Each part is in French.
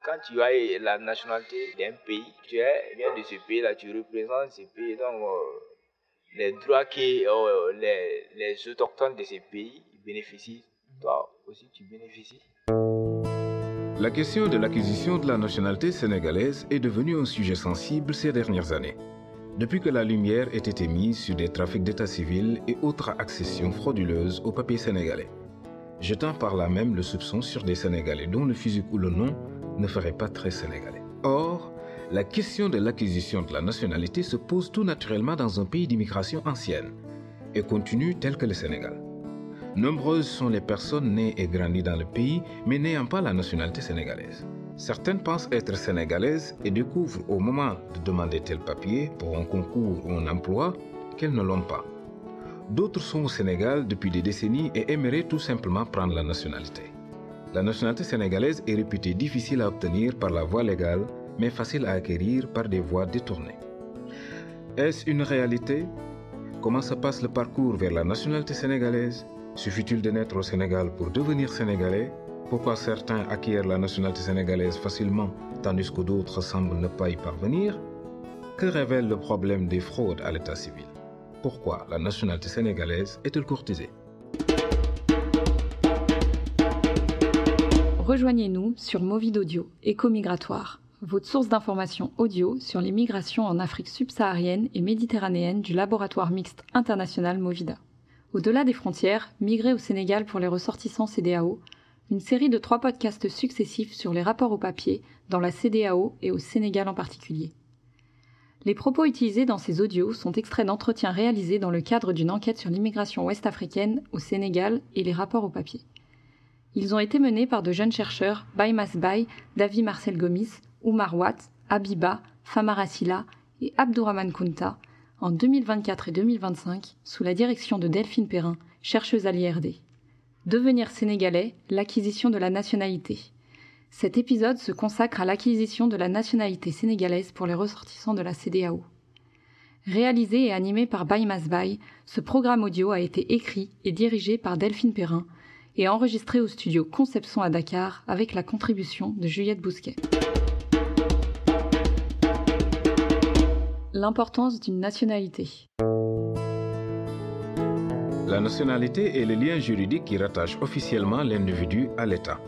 Quand tu as la nationalité d'un pays, tu viens de ce pays-là, tu représentes ce pays. Donc, les droits que les autochtones de ce pays bénéficient, toi aussi tu bénéficies. La question de l'acquisition de la nationalité sénégalaise est devenue un sujet sensible ces dernières années, depuis que la lumière ait été mise sur des trafics d'état civil et autres accessions frauduleuses aux papiers sénégalais, jetant par là même le soupçon sur des Sénégalais dont le physique ou le nom ne ferait pas très sénégalais. Or, la question de l'acquisition de la nationalité se pose tout naturellement dans un pays d'immigration ancienne et continue tel que le Sénégal. Nombreuses sont les personnes nées et grandies dans le pays, mais n'ayant pas la nationalité sénégalaise. Certaines pensent être sénégalaises et découvrent au moment de demander tel papier pour un concours ou un emploi qu'elles ne l'ont pas. D'autres sont au Sénégal depuis des décennies et aimeraient tout simplement prendre la nationalité. La nationalité sénégalaise est réputée difficile à obtenir par la voie légale, mais facile à acquérir par des voies détournées. Est-ce une réalité? Comment se passe le parcours vers la nationalité sénégalaise? Suffit-il de naître au Sénégal pour devenir sénégalais? Pourquoi certains acquièrent la nationalité sénégalaise facilement, tandis que d'autres semblent ne pas y parvenir? Que révèle le problème des fraudes à l'état civil? Pourquoi la nationalité sénégalaise est-elle courtisée? Rejoignez-nous sur Movid Audio, Éco-Migratoire, votre source d'information audio sur les migrations en Afrique subsaharienne et méditerranéenne du laboratoire mixte international Movida. Au-delà des frontières, migrer au Sénégal pour les ressortissants CEDEAO, une série de 3 podcasts successifs sur les rapports au papier dans la CEDEAO et au Sénégal en particulier. Les propos utilisés dans ces audios sont extraits d'entretiens réalisés dans le cadre d'une enquête sur l'immigration ouest-africaine au Sénégal et les rapports au papier. Ils ont été menés par de jeunes chercheurs Baye Masbaye, David Marcel Gomis, Oumar Watt, Abiba, Famara Silla et Abdourahmane Kounta, en 2024 et 2025, sous la direction de Delphine Perrin, chercheuse à l'IRD. Devenir sénégalais, l'acquisition de la nationalité. Cet épisode se consacre à l'acquisition de la nationalité sénégalaise pour les ressortissants de la CEDEAO. Réalisé et animé par Baye Masbaye, ce programme audio a été écrit et dirigé par Delphine Perrin et enregistré au studio Conception à Dakar avec la contribution de Juliette Bousquet. L'importance d'une nationalité. La nationalité est le lien juridique qui rattache officiellement l'individu à l'État.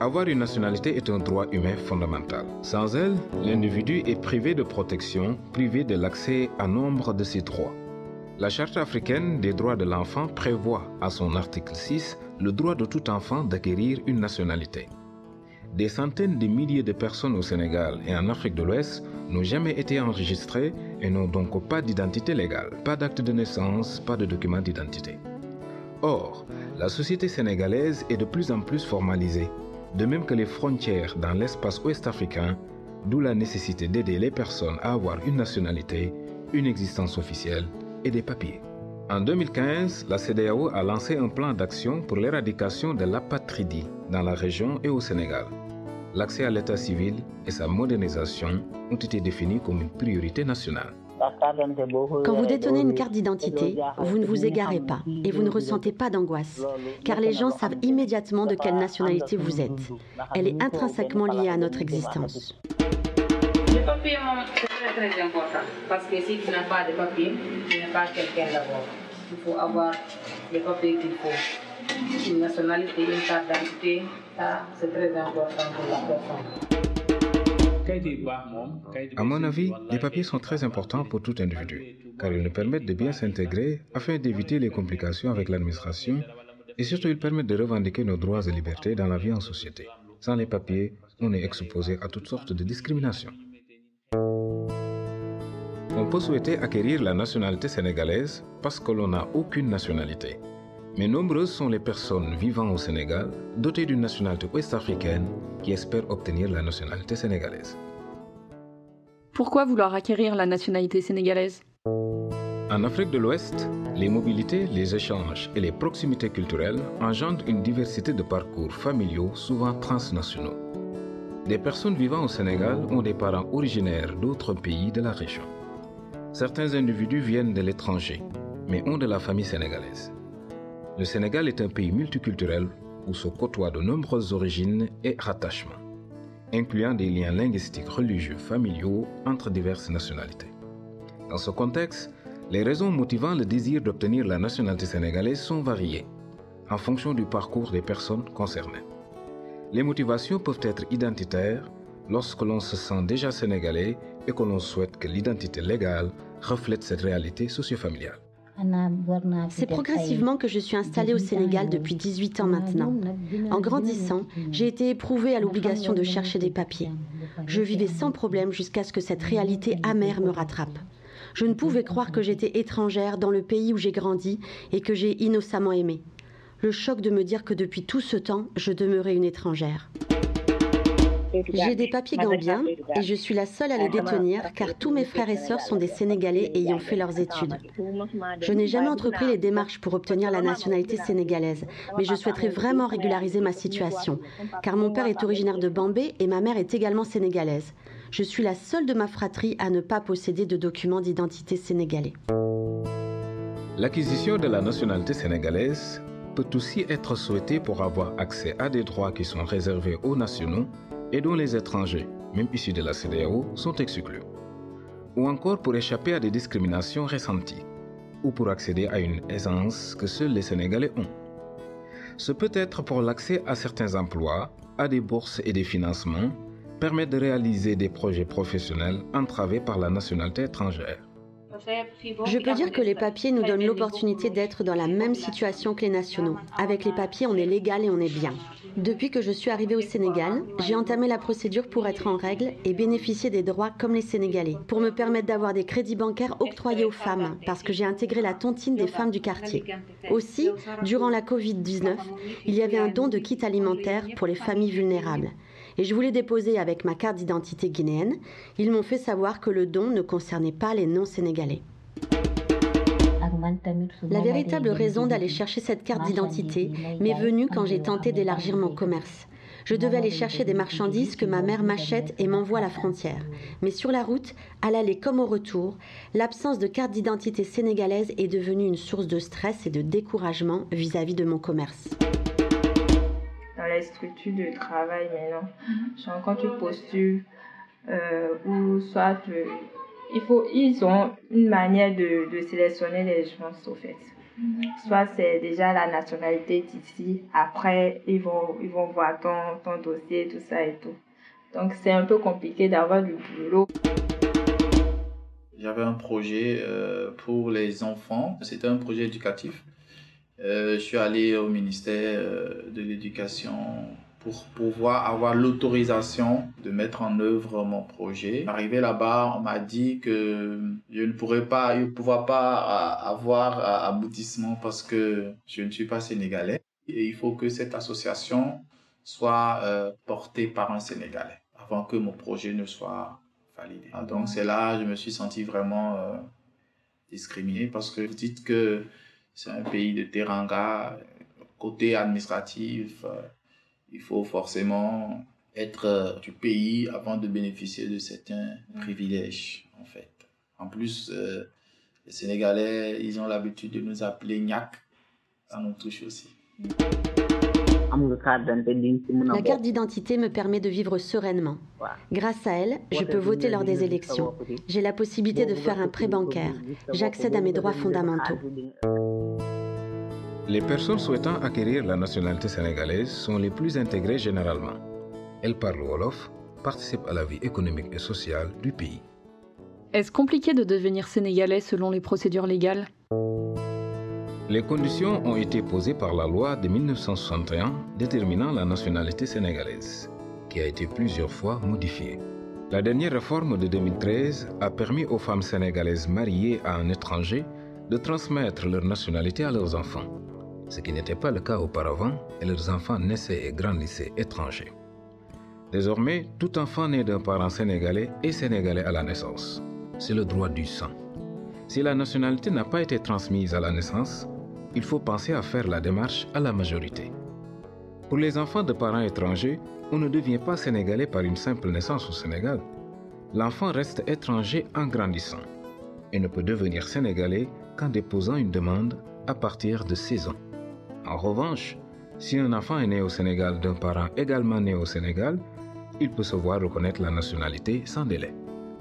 Avoir une nationalité est un droit humain fondamental. Sans elle, l'individu est privé de protection, privé de l'accès à nombre de ses droits. La Charte africaine des droits de l'enfant prévoit, à son article 6, le droit de tout enfant d'acquérir une nationalité. Des centaines de milliers de personnes au Sénégal et en Afrique de l'Ouest n'ont jamais été enregistrées et n'ont donc pas d'identité légale, pas d'acte de naissance, pas de document d'identité. Or, la société sénégalaise est de plus en plus formalisée, de même que les frontières dans l'espace ouest-africain, d'où la nécessité d'aider les personnes à avoir une nationalité, une existence officielle et des papiers. En 2015, la CEDEAO a lancé un plan d'action pour l'éradication de l'apatridie dans la région et au Sénégal. L'accès à l'état civil et sa modernisation ont été définis comme une priorité nationale. Quand vous détenez une carte d'identité, vous ne vous égarez pas et vous ne ressentez pas d'angoisse, car les gens savent immédiatement de quelle nationalité vous êtes. Elle est intrinsèquement liée à notre existence. Le papier, c'est très important, parce que si tu n'as pas de papier, tu n'es pas quelqu'un d'abord. Il faut avoir les papiers qu'il faut. Une nationalité, une carte d'identité, ça c'est très important pour la personne. À mon avis, les papiers sont très importants pour tout individu, car ils nous permettent de bien s'intégrer afin d'éviter les complications avec l'administration et surtout ils permettent de revendiquer nos droits et libertés dans la vie en société. Sans les papiers, on est exposé à toutes sortes de discriminations. On peut souhaiter acquérir la nationalité sénégalaise parce que l'on n'a aucune nationalité. Mais nombreuses sont les personnes vivant au Sénégal, dotées d'une nationalité ouest-africaine, qui espèrent obtenir la nationalité sénégalaise. Pourquoi vouloir acquérir la nationalité sénégalaise? En Afrique de l'Ouest, les mobilités, les échanges et les proximités culturelles engendrent une diversité de parcours familiaux souvent transnationaux. Des personnes vivant au Sénégal ont des parents originaires d'autres pays de la région. Certains individus viennent de l'étranger, mais ont de la famille sénégalaise. Le Sénégal est un pays multiculturel où se côtoient de nombreuses origines et rattachements. incluant des liens linguistiques, religieux, familiaux entre diverses nationalités. Dans ce contexte, les raisons motivant le désir d'obtenir la nationalité sénégalaise sont variées, en fonction du parcours des personnes concernées. Les motivations peuvent être identitaires lorsque l'on se sent déjà sénégalais et que l'on souhaite que l'identité légale reflète cette réalité socio-familiale. C'est progressivement que je suis installée au Sénégal depuis 18 ans maintenant. En grandissant, j'ai été éprouvée à l'obligation de chercher des papiers. Je vivais sans problème jusqu'à ce que cette réalité amère me rattrape. Je ne pouvais croire que j'étais étrangère dans le pays où j'ai grandi et que j'ai innocemment aimé. Le choc de me dire que depuis tout ce temps, je demeurais une étrangère. J'ai des papiers gambiens et je suis la seule à les détenir car tous mes frères et sœurs sont des Sénégalais ayant fait leurs études. Je n'ai jamais entrepris les démarches pour obtenir la nationalité sénégalaise, mais je souhaiterais vraiment régulariser ma situation car mon père est originaire de Bambey et ma mère est également sénégalaise. Je suis la seule de ma fratrie à ne pas posséder de documents d'identité sénégalais. L'acquisition de la nationalité sénégalaise peut aussi être souhaitée pour avoir accès à des droits qui sont réservés aux nationaux et dont les étrangers, même issus de la CEDEAO, sont exclus. Ou encore pour échapper à des discriminations ressenties, ou pour accéder à une aisance que seuls les Sénégalais ont. Ce peut être pour l'accès à certains emplois, à des bourses et des financements, permettre de réaliser des projets professionnels entravés par la nationalité étrangère. Je peux dire que les papiers nous donnent l'opportunité d'être dans la même situation que les nationaux. Avec les papiers, on est légal et on est bien. Depuis que je suis arrivée au Sénégal, j'ai entamé la procédure pour être en règle et bénéficier des droits comme les Sénégalais, pour me permettre d'avoir des crédits bancaires octroyés aux femmes, parce que j'ai intégré la tontine des femmes du quartier. Aussi, durant la Covid-19, il y avait un don de kits alimentaires pour les familles vulnérables. Et je voulais déposer avec ma carte d'identité guinéenne. Ils m'ont fait savoir que le don ne concernait pas les non-sénégalais. La véritable raison d'aller chercher cette carte d'identité m'est venue quand j'ai tenté d'élargir mon commerce. Je devais aller chercher des marchandises que ma mère m'achète et m'envoie à la frontière. Mais sur la route, à l'aller comme au retour, l'absence de carte d'identité sénégalaise est devenue une source de stress et de découragement vis-à-vis de mon commerce. Dans les structures de travail maintenant, quand tu postules ou soit ils ont une manière de sélectionner les gens au fait. Soit c'est déjà la nationalité d'ici, après ils vont voir ton dossier, tout ça et tout. Donc c'est un peu compliqué d'avoir du boulot. J'avais un projet pour les enfants, c'était un projet éducatif. Je suis allé au ministère de l'Éducation pour pouvoir avoir l'autorisation de mettre en œuvre mon projet. Arrivé là-bas, on m'a dit que je ne pouvais pas avoir aboutissement parce que je ne suis pas sénégalais. Et il faut que cette association soit portée par un Sénégalais avant que mon projet ne soit validé. Donc c'est là que je me suis senti vraiment discriminé parce que vous dites que c'est un pays de teranga, côté administratif, il faut forcément être du pays avant de bénéficier de certains privilèges, en fait. En plus, les Sénégalais, ils ont l'habitude de nous appeler Nyak, ça nous touche aussi. La carte d'identité me permet de vivre sereinement. Grâce à elle, je peux voter lors des élections. J'ai la possibilité de faire un prêt bancaire. J'accède à mes droits fondamentaux. Les personnes souhaitant acquérir la nationalité sénégalaise sont les plus intégrées généralement. Elles parlent wolof, participent à la vie économique et sociale du pays. Est-ce compliqué de devenir sénégalais selon les procédures légales ? Les conditions ont été posées par la loi de 1961 déterminant la nationalité sénégalaise, qui a été plusieurs fois modifiée. La dernière réforme de 2013 a permis aux femmes sénégalaises mariées à un étranger de transmettre leur nationalité à leurs enfants, ce qui n'était pas le cas auparavant, et leurs enfants naissaient et grandissaient étrangers. Désormais, tout enfant né d'un parent sénégalais est sénégalais à la naissance. C'est le droit du sang. Si la nationalité n'a pas été transmise à la naissance, il faut penser à faire la démarche à la majorité. Pour les enfants de parents étrangers, on ne devient pas sénégalais par une simple naissance au Sénégal. L'enfant reste étranger en grandissant et ne peut devenir sénégalais qu'en déposant une demande à partir de 16 ans. En revanche, si un enfant est né au Sénégal d'un parent également né au Sénégal, il peut se voir reconnaître la nationalité sans délai.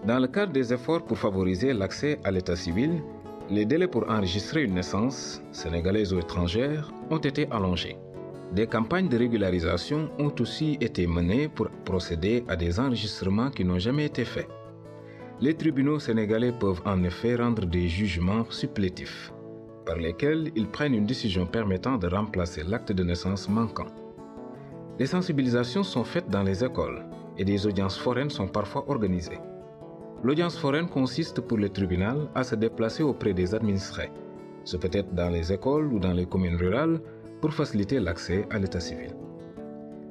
Dans le cadre des efforts pour favoriser l'accès à l'état civil, les délais pour enregistrer une naissance, sénégalaise ou étrangère, ont été allongés. Des campagnes de régularisation ont aussi été menées pour procéder à des enregistrements qui n'ont jamais été faits. Les tribunaux sénégalais peuvent en effet rendre des jugements supplétifs, par lesquels ils prennent une décision permettant de remplacer l'acte de naissance manquant. Les sensibilisations sont faites dans les écoles et des audiences foraines sont parfois organisées. L'audience foraine consiste pour le tribunal à se déplacer auprès des administrés. Ce peut être dans les écoles ou dans les communes rurales pour faciliter l'accès à l'état civil.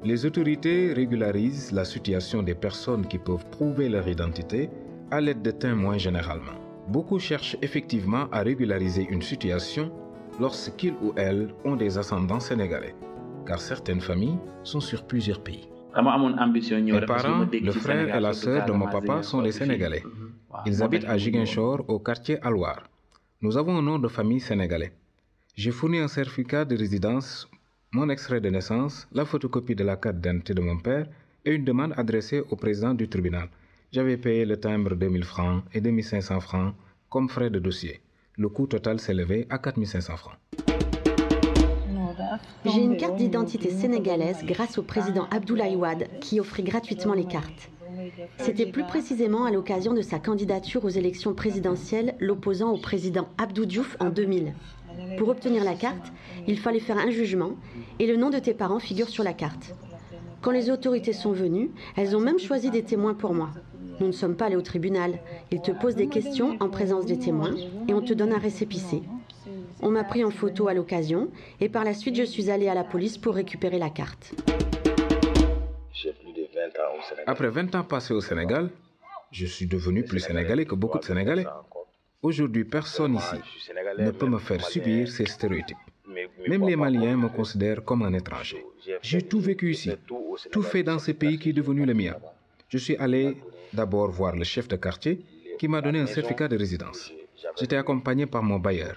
Les autorités régularisent la situation des personnes qui peuvent prouver leur identité à l'aide de témoins généralement. Beaucoup cherchent effectivement à régulariser une situation lorsqu'ils ou elles ont des ascendants sénégalais, car certaines familles sont sur plusieurs pays. Mes parents, le frère et la sœur de mon papa sont des Sénégalais. Ils habitent à Ziguinchor, au quartier Alouar. Nous avons un nom de famille sénégalais. J'ai fourni un certificat de résidence, mon extrait de naissance, la photocopie de la carte d'identité de mon père et une demande adressée au président du tribunal. J'avais payé le timbre 2000 francs et 2500 francs comme frais de dossier. Le coût total s'élevait à 4500 francs. J'ai une carte d'identité sénégalaise grâce au président Abdoulaye Wade qui offrit gratuitement les cartes. C'était plus précisément à l'occasion de sa candidature aux élections présidentielles l'opposant au président Abdou Diouf en 2000. Pour obtenir la carte, il fallait faire un jugement et le nom de tes parents figure sur la carte. Quand les autorités sont venues, elles ont même choisi des témoins pour moi. Nous ne sommes pas allés au tribunal. Ils te posent des questions en présence des témoins et on te donne un récépissé. On m'a pris en photo à l'occasion et par la suite je suis allée à la police pour récupérer la carte. J'ai plus de 20 ans au Sénégal. Après 20 ans passés au Sénégal, je suis devenu plus sénégalais que beaucoup de Sénégalais. Aujourd'hui, personne ici ne peut me faire subir ces stéréotypes. Même les Maliens me considèrent comme un étranger. J'ai tout vécu ici, tout fait dans ce pays qui est devenu le mien. Je suis allé d'abord voir le chef de quartier qui m'a donné un certificat de résidence. J'étais accompagné par mon bailleur.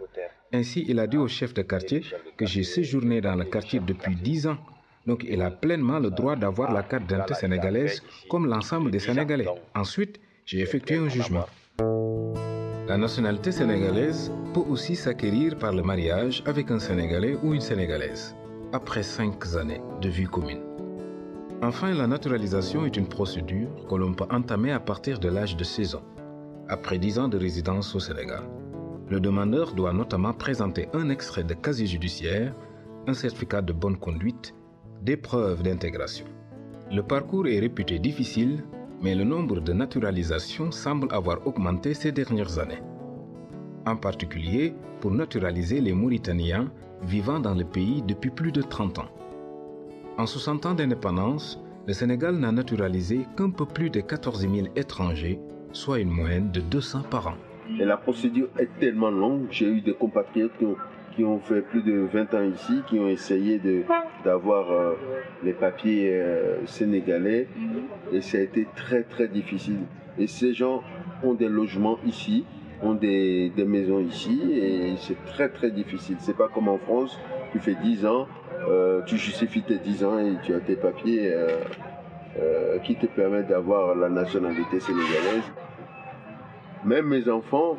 Ainsi, il a dit au chef de quartier que j'ai séjourné dans le quartier depuis 10 ans. Donc, il a pleinement le droit d'avoir la carte d'identité sénégalaise comme l'ensemble des Sénégalais. Ensuite, j'ai effectué un jugement. La nationalité sénégalaise peut aussi s'acquérir par le mariage avec un Sénégalais ou une Sénégalaise, après 5 années de vie commune. Enfin, la naturalisation est une procédure que l'on peut entamer à partir de l'âge de 16 ans, après 10 ans de résidence au Sénégal. Le demandeur doit notamment présenter un extrait de casier judiciaire, un certificat de bonne conduite, des preuves d'intégration. Le parcours est réputé difficile, mais le nombre de naturalisations semble avoir augmenté ces dernières années. En particulier pour naturaliser les Mauritaniens vivant dans le pays depuis plus de 30 ans. En 60 ans d'indépendance, le Sénégal n'a naturalisé qu'un peu plus de 14 000 étrangers, soit une moyenne de 200 par an. Et la procédure est tellement longue, j'ai eu des compatriotes qui ont fait plus de 20 ans ici, qui ont essayé d'avoir les papiers sénégalais, et ça a été très très difficile. Et ces gens ont des logements ici, ont des maisons ici, et c'est très très difficile. C'est pas comme en France, tu fais 10 ans, tu justifies tes 10 ans et tu as tes papiers qui te permettent d'avoir la nationalité sénégalaise. Même mes enfants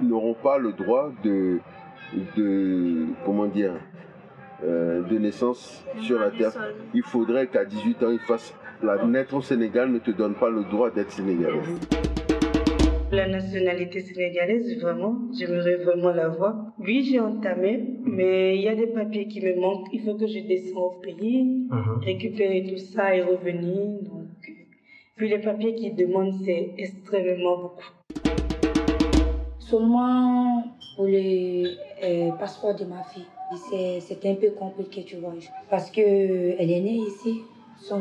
n'auront pas le droit de naissance sur la terre. Il faudrait qu'à 18 ans, ils fassent naître au Sénégal ne te donne pas le droit d'être sénégalais. La nationalité sénégalaise, vraiment, j'aimerais vraiment l'avoir. Oui, j'ai entamé, mais il y a des papiers qui me manquent. Il faut que je descende au pays, récupérer tout ça et revenir. Donc, puis les papiers qu'ils demandent, c'est extrêmement beaucoup. Seulement pour le passeport de ma fille, c'est un peu compliqué, tu vois. Parce qu'elle est née ici,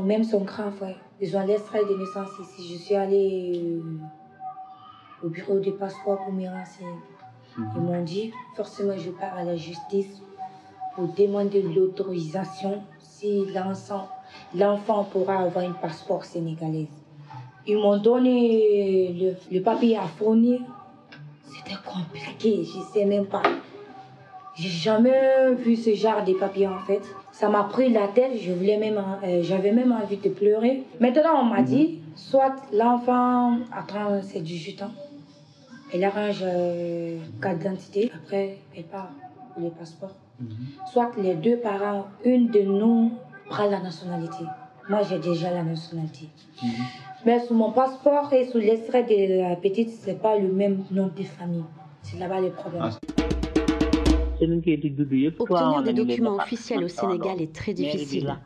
même son grand frère. Ils ont l'extrait de naissance ici. Je suis allée au bureau du passeport pour me renseigner. Ils m'ont dit, forcément, je pars à la justice pour demander l'autorisation si l'enfant pourra avoir un passeport sénégalais. Ils m'ont donné le papier à fournir. C'était compliqué, je ne sais même pas. J'ai jamais vu ce genre de papier en fait. Ça m'a pris la tête, j'avais même envie de pleurer. Maintenant, on m'a dit, soit l'enfant attend ses 18 ans, elle arrange carte d'identité, après elle part pour le passeport. Soit les deux parents, une de nous prend la nationalité. Moi, j'ai déjà la nationalité. Mais sur mon passeport et sur l'extrait de la petite, ce n'est pas le même nom de famille. C'est là-bas le problème. Obtenir des documents officiels au Sénégal est très difficile.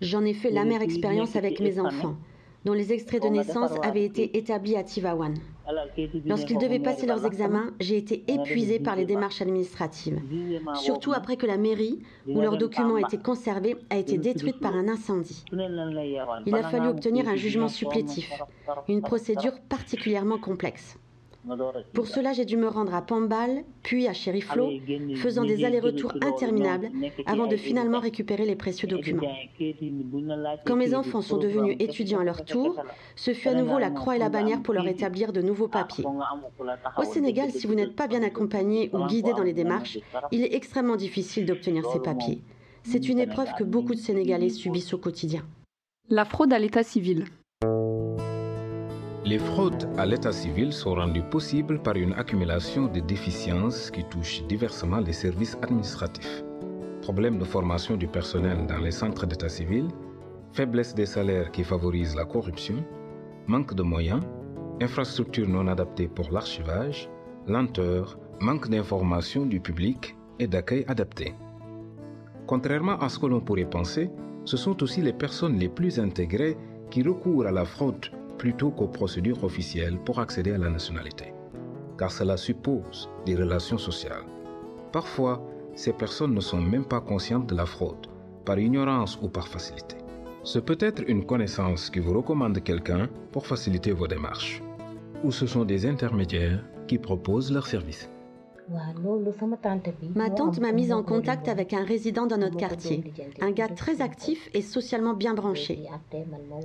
J'en ai fait l'amère expérience avec mes enfants, dont les extraits de naissance avaient été établis à Tivaouane. Lorsqu'ils devaient passer leurs examens, j'ai été épuisée par les démarches administratives, surtout après que la mairie, où leurs documents étaient conservés, a été détruite par un incendie. Il a fallu obtenir un jugement supplétif, une procédure particulièrement complexe. Pour cela, j'ai dû me rendre à Pambal, puis à Chériflo, faisant des allers-retours interminables avant de finalement récupérer les précieux documents. Quand mes enfants sont devenus étudiants à leur tour, ce fut à nouveau la croix et la bannière pour leur établir de nouveaux papiers. Au Sénégal, si vous n'êtes pas bien accompagné ou guidé dans les démarches, il est extrêmement difficile d'obtenir ces papiers. C'est une épreuve que beaucoup de Sénégalais subissent au quotidien. La fraude à l'état civil. Les fraudes à l'état civil sont rendues possibles par une accumulation de déficiences qui touchent diversement les services administratifs. Problèmes de formation du personnel dans les centres d'état civil, faiblesse des salaires qui favorisent la corruption, manque de moyens, infrastructures non adaptées pour l'archivage, lenteur, manque d'information du public et d'accueil adapté. Contrairement à ce que l'on pourrait penser, ce sont aussi les personnes les plus intégrées qui recourent à la fraude plutôt qu'aux procédures officielles pour accéder à la nationalité, car cela suppose des relations sociales. Parfois, ces personnes ne sont même pas conscientes de la fraude, par ignorance ou par facilité. Ce peut être une connaissance qui vous recommande quelqu'un pour faciliter vos démarches, ou ce sont des intermédiaires qui proposent leurs services. Ma tante m'a mise en contact avec un résident dans notre quartier, un gars très actif et socialement bien branché.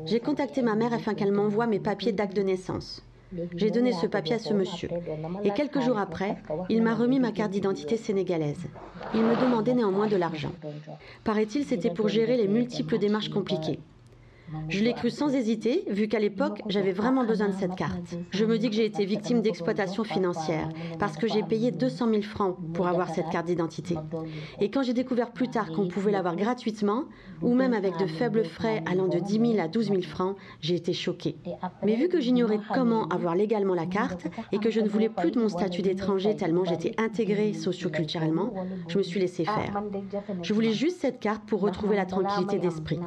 J'ai contacté ma mère afin qu'elle m'envoie mes papiers d'acte de naissance. J'ai donné ce papier à ce monsieur. Et quelques jours après, il m'a remis ma carte d'identité sénégalaise. Il me demandait néanmoins de l'argent. Paraît-il, c'était pour gérer les multiples démarches compliquées. Je l'ai cru sans hésiter, vu qu'à l'époque, j'avais vraiment besoin de cette carte. Je me dis que j'ai été victime d'exploitation financière, parce que j'ai payé 200 000 francs pour avoir cette carte d'identité. Et quand j'ai découvert plus tard qu'on pouvait l'avoir gratuitement, ou même avec de faibles frais allant de 10 000 à 12 000 francs, j'ai été choquée. Mais vu que j'ignorais comment avoir légalement la carte, et que je ne voulais plus de mon statut d'étranger tellement j'étais intégrée socio-culturellement, je me suis laissée faire. Je voulais juste cette carte pour retrouver la tranquillité d'esprit.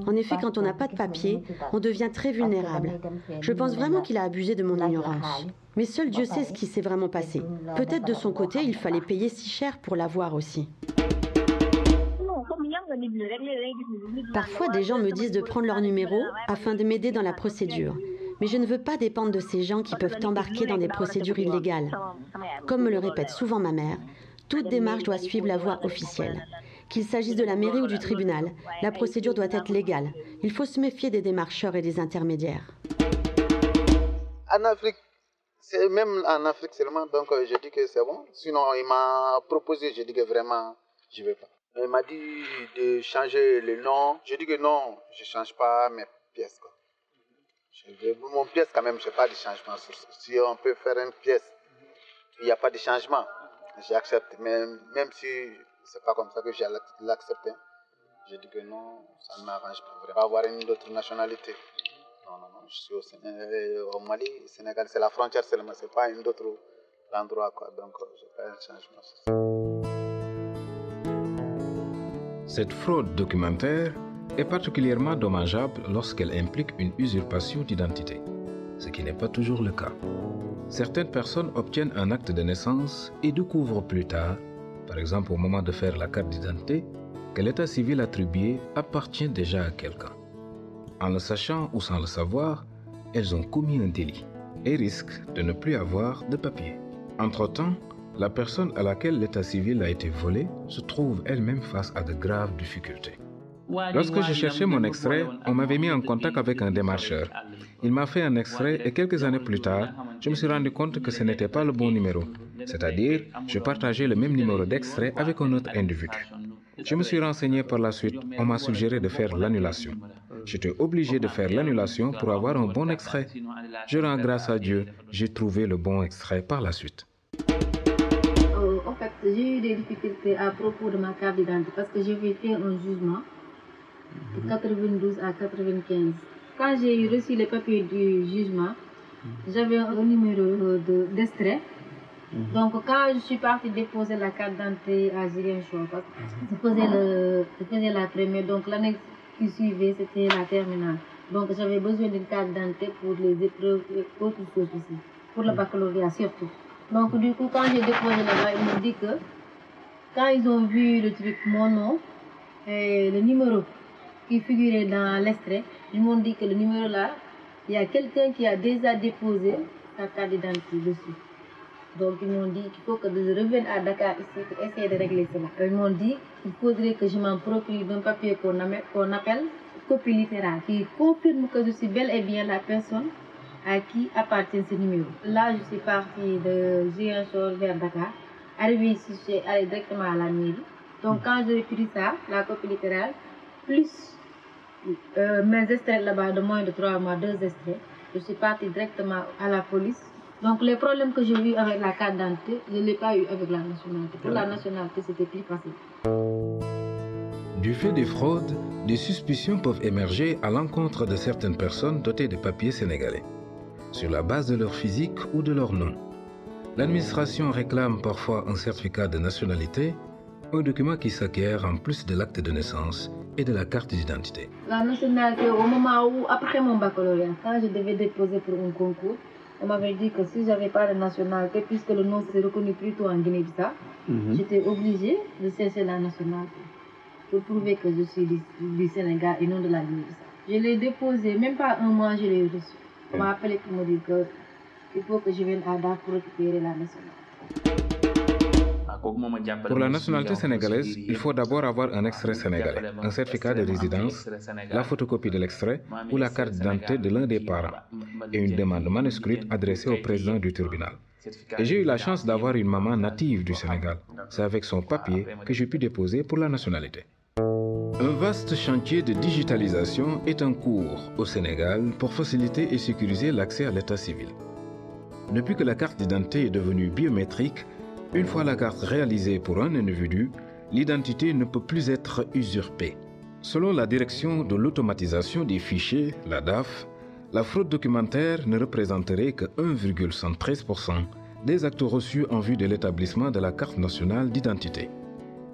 En effet, quand on n'a pas de papier, on devient très vulnérable. Je pense vraiment qu'il a abusé de mon ignorance. Mais seul Dieu sait ce qui s'est vraiment passé. Peut-être de son côté, il fallait payer si cher pour l'avoir aussi. Parfois, des gens me disent de prendre leur numéro afin de m'aider dans la procédure. Mais je ne veux pas dépendre de ces gens qui peuvent t'embarquer dans des procédures illégales. Comme me le répète souvent ma mère, toute démarche doit suivre la voie officielle. Qu'il s'agisse de la mairie ou du tribunal, la procédure doit être légale. Il faut se méfier des démarcheurs et des intermédiaires. En Afrique, même en Afrique seulement, donc je dis que c'est bon. Sinon, il m'a proposé, je dis que vraiment, je ne vais pas. Il m'a dit de changer le nom. Je dis que non, je ne change pas mes pièces, quoi. Mon pièce, quand même, je n'ai pas de changement. Si on peut faire une pièce, il n'y a pas de changement. J'accepte, même si c'est pas comme ça que j'ai l'accepté. Je dis que non, ça ne m'arrange pas. Je vais avoir une autre nationalité. Non, je suis au Mali, au Sénégal, c'est la frontière seulement, c'est pas un autre endroit, quoi. Donc, je fais un changement. Cette fraude documentaire est particulièrement dommageable lorsqu'elle implique une usurpation d'identité, ce qui n'est pas toujours le cas. Certaines personnes obtiennent un acte de naissance et découvrent plus tard, par exemple au moment de faire la carte d'identité, que l'état civil attribué appartient déjà à quelqu'un. En le sachant ou sans le savoir, elles ont commis un délit et risquent de ne plus avoir de papier. Entre-temps, la personne à laquelle l'état civil a été volé se trouve elle-même face à de graves difficultés. Lorsque je cherchais mon extrait, on m'avait mis en contact avec un démarcheur. Il m'a fait un extrait et quelques années plus tard, je me suis rendu compte que ce n'était pas le bon numéro. C'est-à-dire, je partageais le même numéro d'extrait avec un autre individu. Je me suis renseigné par la suite. On m'a suggéré de faire l'annulation. J'étais obligé de faire l'annulation pour avoir un bon extrait. Je rends grâce à Dieu, j'ai trouvé le bon extrait par la suite. En fait, j'ai eu des difficultés à propos de ma carte d'identité parce que j'avais fait un jugement de 92 à 95. Quand j'ai reçu les papiers du jugement, j'avais un numéro d'extrait. Donc quand je suis partie déposer la carte d'identité à Ziguinchor, je faisais la première, donc l'année qui suivait c'était la terminale. Donc j'avais besoin d'une carte d'identité pour les épreuves et autres choses aussi, pour le baccalauréat surtout. Donc du coup quand j'ai déposé là-bas, ils m'ont dit que quand ils ont vu le truc, mon nom et le numéro qui figurait dans l'extrait, ils m'ont dit que le numéro là, il y a quelqu'un qui a déjà déposé sa carte d'identité dessus. Donc ils m'ont dit qu'il faut que je revienne à Dakar ici pour essayer de régler cela. Ils m'ont dit qu'il faudrait que je m'en procure d'un papier qu'on appelle copie littérale, qui confirme que je suis bel et bien la personne à qui appartient ce numéro. Là, je suis partie de Ziguinchor vers Dakar. Arrivée ici, je suis allée directement à la mairie. Donc quand j'ai pris ça, la copie littérale, plus mes extraits là-bas de moins de 3 mois, 2 extraits, je suis partie directement à la police. Donc les problèmes que j'ai eu avec la carte d'identité, je ne l'ai pas eu avec la nationalité. Pour la nationalité, c'était plus facile. Du fait des fraudes, des suspicions peuvent émerger à l'encontre de certaines personnes dotées de papiers sénégalais, sur la base de leur physique ou de leur nom. L'administration réclame parfois un certificat de nationalité, un document qui s'acquiert en plus de l'acte de naissance et de la carte d'identité. La nationalité, au moment où, après mon baccalauréat, quand je devais déposer pour un concours, on m'avait dit que si je n'avais pas de nationalité, puisque le nom s'est reconnu plutôt en Guinée-Bissau, j'étais obligée de chercher la nationalité pour prouver que je suis du Sénégal et non de la Guinée-Bissau. Je l'ai déposé, même pas un mois, je l'ai reçu. On m'a appelé pour me dire qu'il faut que je vienne à Dakar pour récupérer la nationalité. Pour la nationalité sénégalaise, il faut d'abord avoir un extrait sénégalais, un certificat de résidence, la photocopie de l'extrait ou la carte d'identité de l'un des parents et une demande manuscrite adressée au président du tribunal. Et j'ai eu la chance d'avoir une maman native du Sénégal. C'est avec son papier que j'ai pu déposer pour la nationalité. Un vaste chantier de digitalisation est en cours au Sénégal pour faciliter et sécuriser l'accès à l'état civil. Depuis que la carte d'identité est devenue biométrique, une fois la carte réalisée pour un individu, l'identité ne peut plus être usurpée. Selon la direction de l'automatisation des fichiers, la DAF, la fraude documentaire ne représenterait que 1,113% des actes reçus en vue de l'établissement de la carte nationale d'identité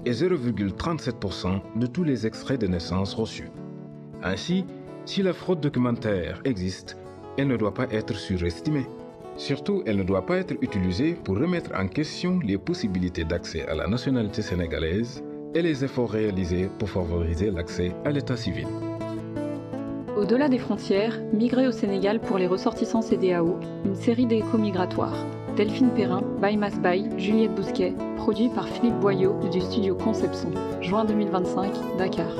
et 0,37% de tous les extraits de naissance reçus. Ainsi, si la fraude documentaire existe, elle ne doit pas être surestimée. Surtout, elle ne doit pas être utilisée pour remettre en question les possibilités d'accès à la nationalité sénégalaise et les efforts réalisés pour favoriser l'accès à l'état civil. Au-delà des frontières, migrer au Sénégal pour les ressortissants CEDEAO, une série d'éco-migratoires. Delphine Perrin, Baye Masbaye, Juliette Bousquet, produit par Philippe Boyau du studio Conception. Juin 2025, Dakar.